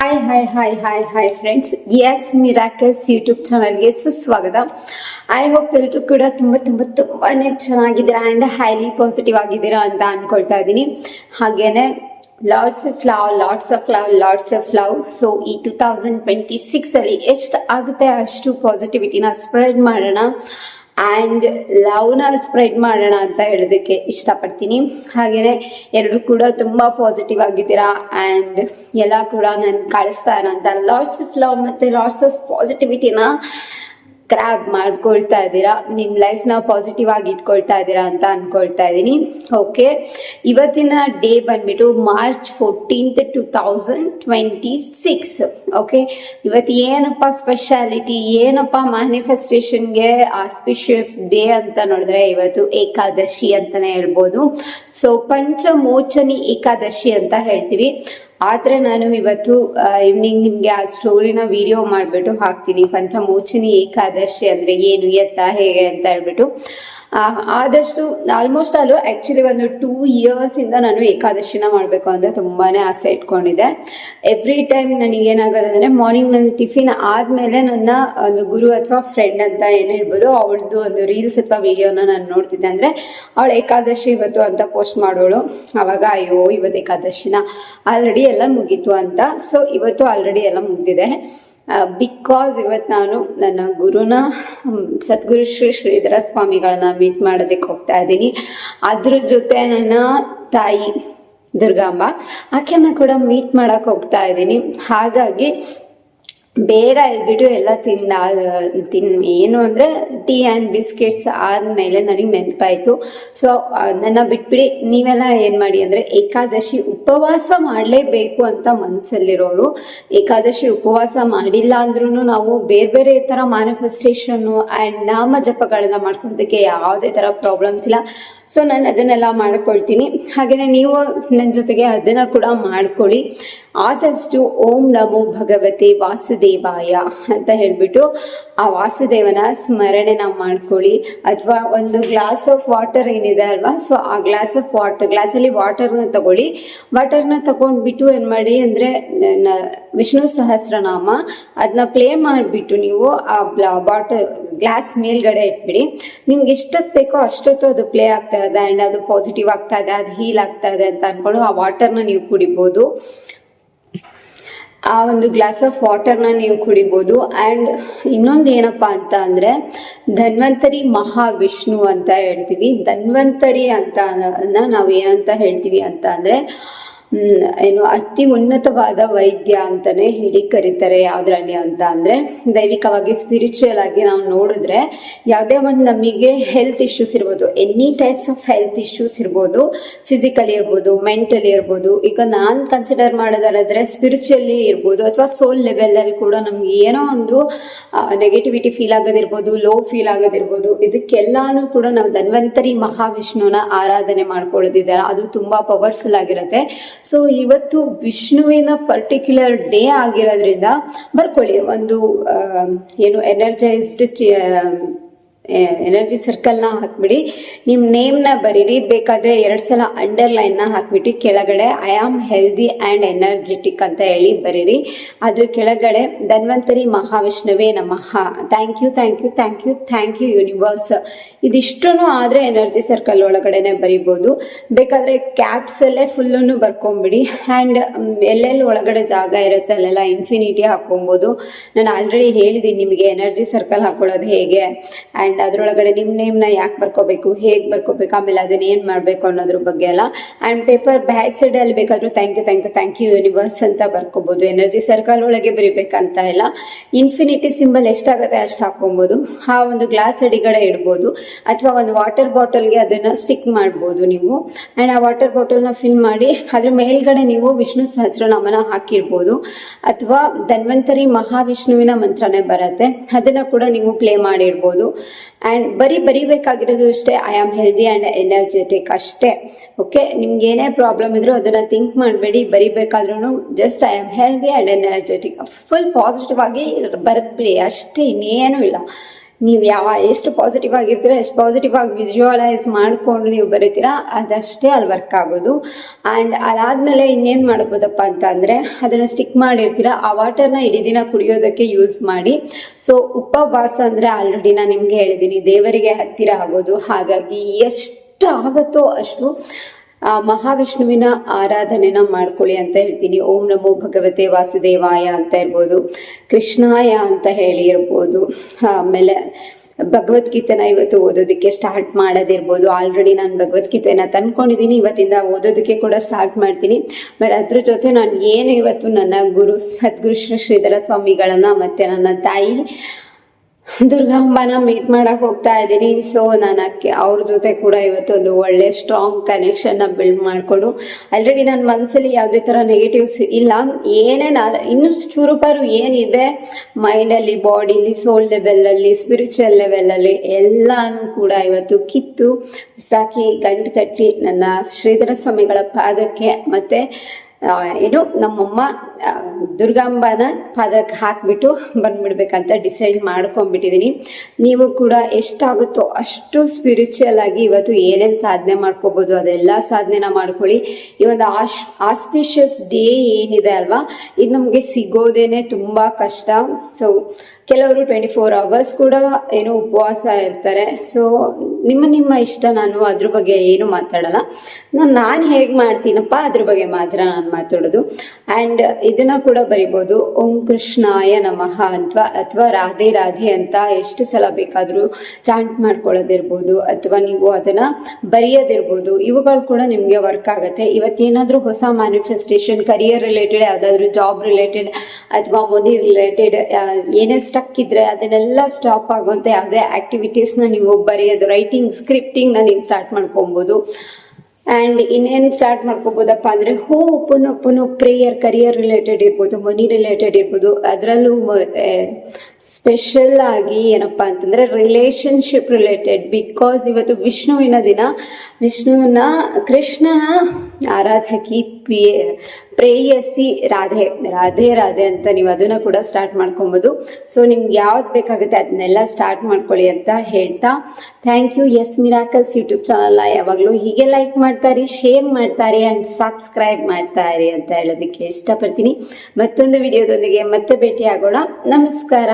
Hi friends, S miracles YouTube ಚಾನಲ್ಗೆ ಸುಸ್ವಾಗತ. I hope ಎಲ್ಲರೂ ಕೂಡ ತುಂಬಾನೇ ಚೆನ್ನಾಗಿದ್ದೀರಾ ಆ್ಯಂಡ್ ಹೈಲಿ ಪಾಸಿಟಿವ್ ಆಗಿದ್ದೀರಾ ಅಂತ ಅನ್ಕೊಳ್ತಾ ಇದ್ದೀನಿ. ಹಾಗೇನೆ ಲಾಟ್ಸ್ ಆಫ್ ಲವ್. ಸೊ ಈ 2026 ಅಲ್ಲಿ ಎಷ್ಟು ಆಗುತ್ತೆ ಅಷ್ಟು ಪಾಸಿಟಿವಿಟಿನ ಸ್ಪ್ರೆಡ್ ಮಾಡೋಣ ಆ್ಯಂಡ್ ಲವ್ನ ಸ್ಪ್ರೆಡ್ ಮಾಡೋಣ ಅಂತ ಹೇಳೋದಕ್ಕೆ ಇಷ್ಟಪಡ್ತೀನಿ. ಹಾಗೆಯೇ ಎಲ್ಲರೂ ಕೂಡ ತುಂಬ ಪಾಸಿಟಿವ್ ಆಗಿದ್ದೀರಾ ಆ್ಯಂಡ್ ಎಲ್ಲ ಕೂಡ ನಾನು ಕಳಿಸ್ತಾ ಇರೋಂಥ ಲಾಟ್ಸ್ ಆಫ್ ಲವ್ ಮತ್ತು ಲಾಟ್ಸ್ ಆಫ್ ಪಾಸಿಟಿವಿಟಿನ ಗ್ರ್ಯಾಬ್ ಮಾಡ್ಕೊಳ್ತಾ ಇದ್ದೀರಾ, ನಿಮ್ಮ ಲೈಫ್ನ ಪಾಸಿಟಿವ್ ಆಗಿ ಇಟ್ಕೊಳ್ತಾ ಇದ್ದೀರಾ ಅಂತ ಅನ್ಕೊಳ್ತಾ ಇದ್ದೀನಿ. ಓಕೆ, ಇವತ್ತಿನ ಡೇ ಬಂದ್ಬಿಟ್ಟು March 14th 2026. ಓಕೆ, ಇವತ್ತು ಏನಪ್ಪ ಸ್ಪೆಷಾಲಿಟಿ, ಏನಪ್ಪ ಮ್ಯಾನಿಫೆಸ್ಟೇಷನ್ಗೆ ಆಸ್ಪಿಷಿಯಸ್ ಡೇ ಅಂತ ನೋಡಿದ್ರೆ ಇವತ್ತು ಏಕಾದಶಿ ಅಂತಾನೆ ಹೇಳ್ಬೋದು. ಸೊ ಪಂಚಮೋಚನಿ ಏಕಾದಶಿ ಅಂತ ಹೇಳ್ತೀವಿ. ಆದ್ರೆ ನಾನು ಇವತ್ತು ಈವ್ನಿಂಗ್ ನಿಮ್ಗೆ ಆ ಸ್ಟೋರಿನ ವಿಡಿಯೋ ಮಾಡ್ಬಿಟ್ಟು ಹಾಕ್ತೀನಿ. ಪಂಚಮೋಚನಿ ಏಕಾದಶಿ ಅಂದ್ರೆ ಏನು, ಎತ್ತ, ಹೇಗೆ ಅಂತ ಹೇಳ್ಬಿಟ್ಟು. ಆದಷ್ಟು ಆಲ್ಮೋಸ್ಟ್ ಅಲ್ಲೂ ಆಕ್ಚುಲಿ ಒಂದು 2 years ಇಂದ ನಾನು ಏಕಾದಶಿನ ಮಾಡಬೇಕು ಅಂತ ತುಂಬಾನೇ ಆಸೆ ಇಟ್ಕೊಂಡಿದ್ದೆ. ಎವ್ರಿ ಟೈಮ್ ನನಗೆ ಏನಾಗೋದು ಅಂದ್ರೆ ಮಾರ್ನಿಂಗ್ ನನ್ನ ಟಿಫಿನ್ ಆದ್ಮೇಲೆ ನನ್ನ ಒಂದು ಗುರು ಅಥವಾ ಫ್ರೆಂಡ್ ಅಂತ ಏನು ಹೇಳ್ಬೋದು, ಅವಳದ್ದು ಒಂದು ರೀಲ್ಸ್ ಅಥವಾ ವಿಡಿಯೋನ ನಾನು ನೋಡ್ತಿದ್ದೆ. ಅಂದ್ರೆ ಅವಳು ಏಕಾದಶಿ ಇವತ್ತು ಅಂತ ಪೋಸ್ಟ್ ಮಾಡೋಳು. ಅವಾಗ ಅಯ್ಯೋ ಇವತ್ತು ಏಕಾದಶಿನ ಆಲ್ರೆಡಿ ಎಲ್ಲ ಮುಗೀತು ಅಂತ. ಸೊ ಇವತ್ತು ಆಲ್ರೆಡಿ ಎಲ್ಲ ಮುಗ್ದಿದೆ. ಬಿಕಾಸ್ ಇವತ್ತು ನಾನು ನನ್ನ ಗುರುನ ಸದ್ಗುರು ಶ್ರೀಧರ ಸ್ವಾಮಿಗಳನ್ನ ಮೀಟ್ ಮಾಡೋದಕ್ಕೆ ಹೋಗ್ತಾ ಇದ್ದೀನಿ. ಅದ್ರ ಜೊತೆ ನನ್ನ ತಾಯಿ ದುರ್ಗಾಂಬ ಆಕೆನ ಕೂಡ ಮೀಟ್ ಮಾಡಕ್ ಹೋಗ್ತಾ ಇದ್ದೀನಿ. ಹಾಗಾಗಿ ಬೇಗ ಎದ್ಬಿಟ್ಟು ಎಲ್ಲ ಏನು ಅಂದ್ರೆ ಟೀ ಆ್ಯಂಡ್ ಬಿಸ್ಕೆಟ್ಸ್ ಆದ್ಮೇಲೆ ನನಗೆ ನೆನಪಾಯ್ತು. ಸೊ ನನ್ನ ಬಿಟ್ಬಿಡಿ, ನೀವೆಲ್ಲ ಏನ್ ಮಾಡಿ ಅಂದ್ರೆ ಏಕಾದಶಿ ಉಪವಾಸ ಮಾಡಲೇಬೇಕು ಅಂತ ಮನಸ್ಸಲ್ಲಿರೋರು ಏಕಾದಶಿ ಉಪವಾಸ ಮಾಡಿಲ್ಲ ಅಂದ್ರೂ ನಾವು ಬೇರೆ ತರ ಮ್ಯಾನಿಫೆಸ್ಟೇಷನ್ ಆ್ಯಂಡ್ ನಾಮ ಜಪಗಳನ್ನ ಮಾಡ್ಕೊಳ್ಳೋದಕ್ಕೆ ಯಾವುದೇ ತರ ಪ್ರಾಬ್ಲಮ್ಸ್ ಇಲ್ಲ. ಸೊ ನಾನು ಅದನ್ನೆಲ್ಲ ಮಾಡ್ಕೊಳ್ತೀನಿ. ಹಾಗೇನೆ ನೀವು ನನ್ನ ಜೊತೆಗೆ ಅದನ್ನ ಕೂಡ ಮಾಡ್ಕೊಳ್ಳಿ. ಆದಷ್ಟು ಓಂ ನಮೋ ಭಗವತೆ ವಾಸುದೇವಾಯ ಅಂತ ಹೇಳ್ಬಿಟ್ಟು ಆ ವಾಸುದೇವನ ಸ್ಮರಣೆ ನಾವು ಮಾಡ್ಕೊಳ್ಳಿ. ಅಥವಾ ಒಂದು ಗ್ಲಾಸ್ ಆಫ್ ವಾಟರ್ ಏನಿದೆ ಅಲ್ವಾ, ಸೊ ಆ ಗ್ಲಾಸಲ್ಲಿ ವಾಟರ್ನ ತಗೊಳ್ಳಿ. ವಾಟರ್ನ ತಗೊಂಡ್ಬಿಟ್ಟು ಏನ್ ಮಾಡಿ ಅಂದ್ರೆ ವಿಷ್ಣು ಸಹಸ್ರನಾಮ ಅದನ್ನ ಪ್ಲೇ ಮಾಡಿಬಿಟ್ಟು ನೀವು ಆ ಗ್ಲಾಸ್ ಮೇಲ್ಗಡೆ ಇಟ್ಬಿಡಿ. ನಿಮ್ಗೆ ಎಷ್ಟೊತ್ತು ಬೇಕೋ ಅಷ್ಟೊತ್ತು ಅದು ಪ್ಲೇ ಆಗ್ತಾ ಇದೆ ಆ್ಯಂಡ್ ಅದು ಪಾಸಿಟಿವ್ ಆಗ್ತಾ ಇದೆ, ಅದು ಹೀಲ್ ಆಗ್ತಾ ಇದೆ ಅಂತ ಅನ್ಕೊಂಡು ಆ ವಾಟರ್ನ ನೀವು ಕುಡಿಬೋದು. ಆ ಒಂದು ಗ್ಲಾಸ್ ಆಫ್ ವಾಟರ್ನ ನೀವು ಕುಡಿಬೋದು. ಆ್ಯಂಡ್ ಇನ್ನೊಂದು ಏನಪ್ಪಾ ಅಂತ ಅಂದ್ರೆ ಧನ್ವಂತರಿ ಮಹಾವಿಷ್ಣು ಅಂತ ಹೇಳ್ತೀವಿ. ಧನ್ವಂತರಿ ಅಂತ ನಾವು ಏನಂತ ಹೇಳ್ತೀವಿ ಅಂತ ಅಂದ್ರೆ ಏನು ಅತಿ ಉನ್ನತವಾದ ವೈದ್ಯ ಅಂತಾನೆ ಹೇಳಿ ಕರೀತಾರೆ. ಯಾವ್ದ್ರಲ್ಲಿ ಅಂತ ಅಂದ್ರೆ ದೈವಿಕವಾಗಿ ಸ್ಪಿರಿಚುವಲ್ ಆಗಿ ನಾವು ನೋಡಿದ್ರೆ ಯಾವುದೇ ಒಂದು ನಮಗೆ ಹೆಲ್ತ್ ಇಶ್ಯೂಸ್ ಇರ್ಬೋದು, any types of health issues ಇರ್ಬೋದು, ಫಿಸಿಕಲಿ ಇರ್ಬೋದು, ಮೆಂಟಲಿ ಇರ್ಬೋದು. ಈಗ ನಾನ್ ಕನ್ಸಿಡರ್ ಮಾಡೋದಾದ್ರೆ ಸ್ಪಿರಿಚುವಲಿ ಇರ್ಬೋದು ಅಥವಾ ಸೋಲ್ ಲೆವೆಲ್ ಅಲ್ಲಿ ಕೂಡ ನಮ್ಗೆ ಏನೋ ಒಂದು ನೆಗೆಟಿವಿಟಿ ಫೀಲ್ ಆಗೋದಿರ್ಬೋದು, ಲೋ ಫೀಲ್ ಆಗೋದಿರ್ಬೋದು, ಇದಕ್ಕೆಲ್ಲಾನು ಕೂಡ ನಾವು ಧನ್ವಂತರಿ ಮಹಾವಿಷ್ಣುನ ಆರಾಧನೆ ಮಾಡ್ಕೊಳ್ಳೋದಿದ್ದಾರೆ. ಅದು ತುಂಬಾ ಪವರ್ಫುಲ್ ಆಗಿರುತ್ತೆ. ಸೊ ಇವತ್ತು ವಿಷ್ಣುವಿನ ಪರ್ಟಿಕ್ಯುಲರ್ ಡೇ ಆಗಿರೋದ್ರಿಂದ ಬರ್ಕೊಳ್ಳಿ ಒಂದು ಏನು ಎನರ್ಜಿ ಸರ್ಕಲ್ನ ಹಾಕ್ಬಿಡಿ. ನಿಮ್ಮ ನೇಮ್ನ ಬರೀರಿ. ಬೇಕಾದ್ರೆ 2 ಸಲ ಅಂಡರ್ಲೈನ್ನ ಹಾಕ್ಬಿಟ್ಟು ಕೆಳಗಡೆ I am healthy and energetic ಅಂತ ಹೇಳಿ ಬರೀರಿ. ಅದ್ರ ಕೆಳಗಡೆ ಧನ್ವಂತರಿ ಮಹಾವಿಷ್ಣುವೇ ನಮಃ, ಥ್ಯಾಂಕ್ ಯು ಯೂನಿವರ್ಸ್. ಇದಿಷ್ಟು ಆದ್ರೆ ಎನರ್ಜಿ ಸರ್ಕಲ್ ಒಳಗಡೆನೆ ಬರಿಬೋದು. ಬೇಕಾದ್ರೆ ಕ್ಯಾಪ್ಸಲ್ಲೇ ಫುಲ್ಲನ್ನು ಬರ್ಕೊಂಬಿಡಿ. ಆ್ಯಂಡ್ ಎಲ್ಲೆಲ್ಲಿ ಒಳಗಡೆ ಜಾಗ ಇರುತ್ತೆ ಅಲ್ಲೆಲ್ಲ ಇನ್ಫಿನಿಟಿ ಹಾಕೊಬೋದು. ನಾನು ಆಲ್ರೆಡಿ ಹೇಳಿದ್ದೀನಿ ನಿಮಗೆ ಎನರ್ಜಿ ಸರ್ಕಲ್ ಹಾಕೊಳ್ಳೋದು ಹೇಗೆ ಆ್ಯಂಡ್ ಅದ್ರೊಳಗಡೆ ನಿಮ್ಮ ನೇಮ್ನ ಯಾಕೆ ಬರ್ಕೋಬೇಕು, ಹೇಗೆ ಬರ್ಕೋಬೇಕು, ಆಮೇಲೆ ಅದನ್ನ ಏನ್ ಮಾಡ್ಬೇಕು ಅನ್ನೋದ್ರ ಬಗ್ಗೆ ಎಲ್ಲ. ಆ್ಯಂಡ್ ಪೇಪರ್ ಬ್ಯಾಕ್ ಸೈಡ್ ಅಲ್ಲಿ ಬೇಕಾದ್ರೂ ಥ್ಯಾಂಕ್ ಯು ಯೂನಿವರ್ಸ್ ಅಂತ ಬರ್ಕೋಬಹುದು. ಎನರ್ಜಿ ಸರ್ಕಲ್ ಒಳಗೆ ಬರಿಬೇಕಂತ ಇಲ್ಲ. ಇನ್ಫಿನಿಟಿ ಸಿಂಬಲ್ ಎಷ್ಟಾಗುತ್ತೆ ಅಷ್ಟು ಹಾಕೊಬಹುದು. ಆ ಒಂದು ಗ್ಲಾಸ್ ಅಡಿಗಡೆ ಇಡ್ಬೋದು ಅಥವಾ ಒಂದು ವಾಟರ್ ಬಾಟಲ್ಗೆ ಅದನ್ನ ಸ್ಟಿಕ್ ಮಾಡ್ಬೋದು ನೀವು. ಆ್ಯಂಡ್ ಆ ವಾಟರ್ ಬಾಟಲ್ನ ಫಿಲ್ ಮಾಡಿ ಅದ್ರ ಮೇಲ್ಗಡೆ ನೀವು ವಿಷ್ಣು ಸಹಸ್ರನಾಮನ ಹಾಕಿರ್ಬೋದು ಅಥವಾ ಧನ್ವಂತರಿ ಮಹಾವಿಷ್ಣುವಿನ ಮಂತ್ರನೇ ಬರುತ್ತೆ, ಅದನ್ನ ಕೂಡ ನೀವು ಪ್ಲೇ ಮಾಡಿರ್ಬೋದು. ಆ್ಯಂಡ್ ಬರಿಬೇಕಾಗಿರೋದು ಅಷ್ಟೇ, I am healthy and energetic ಅಷ್ಟೇ. ಓಕೆ, ನಿಮ್ಗೆ ಏನೇ ಪ್ರಾಬ್ಲಮ್ ಇದ್ರೂ ಅದನ್ನ ಥಿಂಕ್ ಮಾಡಬೇಡಿ. ಬರಿಬೇಕಾದ್ರೂ just I am healthy and energetic full positive ಆಗಿ ಬರೆದ್ಬಿಡಿ ಅಷ್ಟೇ, ಇನ್ನೇನು ಇಲ್ಲ. ನೀವು ಎಷ್ಟು ಪಾಸಿಟಿವ್ ಆಗಿರ್ತೀರಾ, ಎಷ್ಟು ಪಾಸಿಟಿವ್ ಆಗಿ ವಿಜುವಲೈಸ್ ಮಾಡ್ಕೊಂಡು ನೀವು ಬರೀತೀರಾ ಅದಷ್ಟೇ ಅಲ್ಲಿ ವರ್ಕ್ ಆಗೋದು. ಆ್ಯಂಡ್ ಅದಾದಮೇಲೆ ಇನ್ನೇನು ಮಾಡ್ಬೋದಪ್ಪ ಅಂತ ಅಂದರೆ, ಅದನ್ನು ಸ್ಟಿಕ್ ಮಾಡಿರ್ತೀರಾ, ಆ ವಾಟರ್ನ ಇಡೀ ದಿನ ಕುಡಿಯೋದಕ್ಕೆ ಯೂಸ್ ಮಾಡಿ. ಸೊ ಉಪವಾಸ ಅಂದರೆ ಆಲ್ರೆಡಿ ನಾನು ನಿಮ್ಗೆ ಹೇಳಿದ್ದೀನಿ, ದೇವರಿಗೆ ಹತ್ತಿರ ಆಗೋದು. ಹಾಗಾಗಿ ಎಷ್ಟು ಆಗುತ್ತೋ ಅಷ್ಟು ಮಹಾವಿಷ್ಣುವಿನ ಆರಾಧನೆನ ಮಾಡ್ಕೊಳ್ಳಿ ಅಂತ ಹೇಳ್ತೀನಿ. ಓಂ ನಮೋ ಭಗವತೆ ವಾಸುದೇವಾಯ ಅಂತ ಇರ್ಬೋದು, ಕೃಷ್ಣಾಯ ಅಂತ ಹೇಳಿ ಇರ್ಬೋದು. ಆಮೇಲೆ ಭಗವದ್ಗೀತೆನ ಇವತ್ತು ಓದೋದಕ್ಕೆ ಸ್ಟಾರ್ಟ್ ಮಾಡೋದಿರ್ಬೋದು. ಆಲ್ರೆಡಿ ನಾನು ಭಗವದ್ಗೀತೆನ ತಂದ್ಕೊಂಡಿದ್ದೀನಿ, ಇವತ್ತಿಂದ ಓದೋದಕ್ಕೆ ಕೂಡ ಸ್ಟಾರ್ಟ್ ಮಾಡ್ತೀನಿ. ಬಟ್ ಅದ್ರ ಜೊತೆ ನಾನು ಏನು ಇವತ್ತು ನನ್ನ ಸದ್ಗುರು ಶ್ರೀಧರ ಸ್ವಾಮಿಗಳನ್ನ ಮತ್ತೆ ನನ್ನ ತಾಯಿ ದುರ್ಗಾಂಬನ ಮೀಟ್ ಮಾಡಕ್ ಹೋಗ್ತಾ ಇದ್ದೀನಿ. ಸೊ ನಾನು ಅವ್ರ ಜೊತೆ ಕೂಡ ಇವತ್ತು ಒಂದು ಒಳ್ಳೆ ಸ್ಟ್ರಾಂಗ್ ಕನೆಕ್ಷನ್ನ ಬಿಲ್ಡ್ ಮಾಡಿಕೊಂಡು, ಆಲ್ರೆಡಿ ನನ್ನ ಮನಸ್ಸಲ್ಲಿ ಯಾವುದೇ ಥರ ನೆಗೆಟಿವ್ಸ್ ಇಲ್ಲ. ಇನ್ನು ಚೂರುಪಾರು ಏನಿದೆ ಮೈಂಡಲ್ಲಿ, ಬಾಡಿಲಿ, ಸೋಲ್ ಲೆವೆಲಲ್ಲಿ, ಸ್ಪಿರಿಚುವಲ್ ಲೆವೆಲಲ್ಲಿ ಎಲ್ಲಾನು ಕೂಡ ಇವತ್ತು ಕಿತ್ತು ಸಾಕಿ ಗಂಟು ಕಟ್ಟಿ ನನ್ನ ಶ್ರೀಧರ ಸ್ವಾಮಿಗಳ ಪಾದಕ್ಕೆ ಮತ್ತೆ ನಮ್ಮಮ್ಮ ದುರ್ಗಾಂಬನ ಪಾದಕ್ಕೆ ಹಾಕ್ಬಿಟ್ಟು ಬಂದ್ಬಿಡ್ಬೇಕಂತ ಡಿಸೈಡ್ ಮಾಡ್ಕೊಂಡ್ಬಿಟ್ಟಿದ್ದೀನಿ. ನೀವು ಕೂಡ ಎಷ್ಟಾಗುತ್ತೋ ಅಷ್ಟು ಸ್ಪಿರಿಚುವಲ್ ಆಗಿ ಇವತ್ತು ಏನೇನು ಸಾಧನೆ ಮಾಡ್ಕೋಬೋದು ಅದೆಲ್ಲ ಸಾಧನೆನ ಮಾಡ್ಕೊಳ್ಳಿ. ಈ ಒಂದು ಆಸ್ಪಿಷಿಯಸ್ ಡೇ ಏನಿದೆ ಅಲ್ವಾ, ಇದು ನಮಗೆ ಸಿಗೋದೇನೆ ತುಂಬ ಕಷ್ಟ. ಸೊ ಕೆಲವರು 24 hours ಕೂಡ ಉಪವಾಸ ಇರ್ತಾರೆ. ಸೊ ನಿಮ್ಮ ಇಷ್ಟ. ನಾನು ಅದ್ರ ಬಗ್ಗೆ ಏನು ಮಾತಾಡಲ್ಲ. ನಾನು ಹೇಗೆ ಮಾಡ್ತೀನಪ್ಪ ಅದ್ರ ಬಗ್ಗೆ ಮಾತ್ರ ನಾನು ಮಾತಾಡೋದು. ಆ್ಯಂಡ್ ಇದನ್ನ ಕೂಡ ಬರಿಬೋದು, ಓಂ ಕೃಷ್ಣಾಯ ನಮಃ ಅಥವಾ ರಾಧೆ ರಾಧೆ ಅಂತ ಎಷ್ಟು ಸಲ ಬೇಕಾದರೂ ಚಾಂಟ್ ಮಾಡ್ಕೊಳ್ಳೋದಿರ್ಬೋದು, ಅಥವಾ ನೀವು ಅದನ್ನ ಬರೆಯೋದಿರ್ಬೋದು. ಇವುಗಳು ಕೂಡ ನಿಮಗೆ ವರ್ಕ್ ಆಗುತ್ತೆ. ಇವತ್ತೇನಾದರೂ ಹೊಸ ಮ್ಯಾನಿಫೆಸ್ಟೇಷನ್, ಕರಿಯರ್ ರಿಲೇಟೆಡ್, ಯಾವುದಾದ್ರೂ ಜಾಬ್ ರಿಲೇಟೆಡ್ ಅಥವಾ ಮನಿ ರಿಲೇಟೆಡ್ ಏನೇ ಸ್ಟಕ್ ಇದ್ರೆ ಅದನ್ನೆಲ್ಲ ಸ್ಟಾಪ್ ಆಗುವಂತೆ ಯಾವುದೇ ಆಕ್ಟಿವಿಟೀಸ್ನ ನೀವು ಬರೆಯೋದು, ರೈಟಿಂಗ್, ಸ್ಕ್ರಿಪ್ಟಿಂಗ್ನ ನೀವು ಸ್ಟಾರ್ಟ್ ಮಾಡ್ಕೊಬೋದು. ಆ್ಯಂಡ್ ಇನ್ನೇನು ಸ್ಟಾರ್ಟ್ ಮಾಡ್ಕೋಬೋದಪ್ಪ ಅಂದರೆ ಓಪನ್ ಪ್ರೇಯರ್, ಕರಿಯರ್ ರಿಲೇಟೆಡ್ ಇರ್ಬೋದು, ಮನಿ ರಿಲೇಟೆಡ್ ಇರ್ಬೋದು. ಅದರಲ್ಲೂ ಸ್ಪೆಷಲ್ ಆಗಿ ಏನಪ್ಪ ಅಂತಂದರೆ ರಿಲೇಶನ್ಶಿಪ್ ರಿಲೇಟೆಡ್. ಬಿಕಾಸ್ ಇವತ್ತು ವಿಷ್ಣುವಿನ ದಿನ, ಕೃಷ್ಣನ ಆರಾಧಕಿ ಪ್ರೇಯಸಿ ರಾಧೆ ರಾಧೆ ಅಂತ ನೀವು ಅದನ್ನು ಕೂಡ ಸ್ಟಾರ್ಟ್ ಮಾಡ್ಕೊಬೋದು. ಸೊ ನಿಮ್ಗೆ ಯಾವ್ದು ಬೇಕಾಗುತ್ತೆ ಅದನ್ನೆಲ್ಲ ಸ್ಟಾರ್ಟ್ ಮಾಡ್ಕೊಳ್ಳಿ ಅಂತ ಹೇಳ್ತಾ, thank you. S miracles YouTube ಚಾನಲ್ನ ಯಾವಾಗಲೂ ಹೀಗೆ ಲೈಕ್ ಮಾಡ್ತಾರೆ, ಶೇರ್ ಮಾಡ್ತಾರೆ ಆ್ಯಂಡ್ ಸಬ್ಸ್ಕ್ರೈಬ್ ಮಾಡ್ತಾರೆ ಅಂತ ಹೇಳೋದಕ್ಕೆ ಇಷ್ಟಪಡ್ತೀನಿ. ಮತ್ತೊಂದು ವಿಡಿಯೋದೊಂದಿಗೆ ಮತ್ತೆ ಭೇಟಿ ಆಗೋಣ. ನಮಸ್ಕಾರ.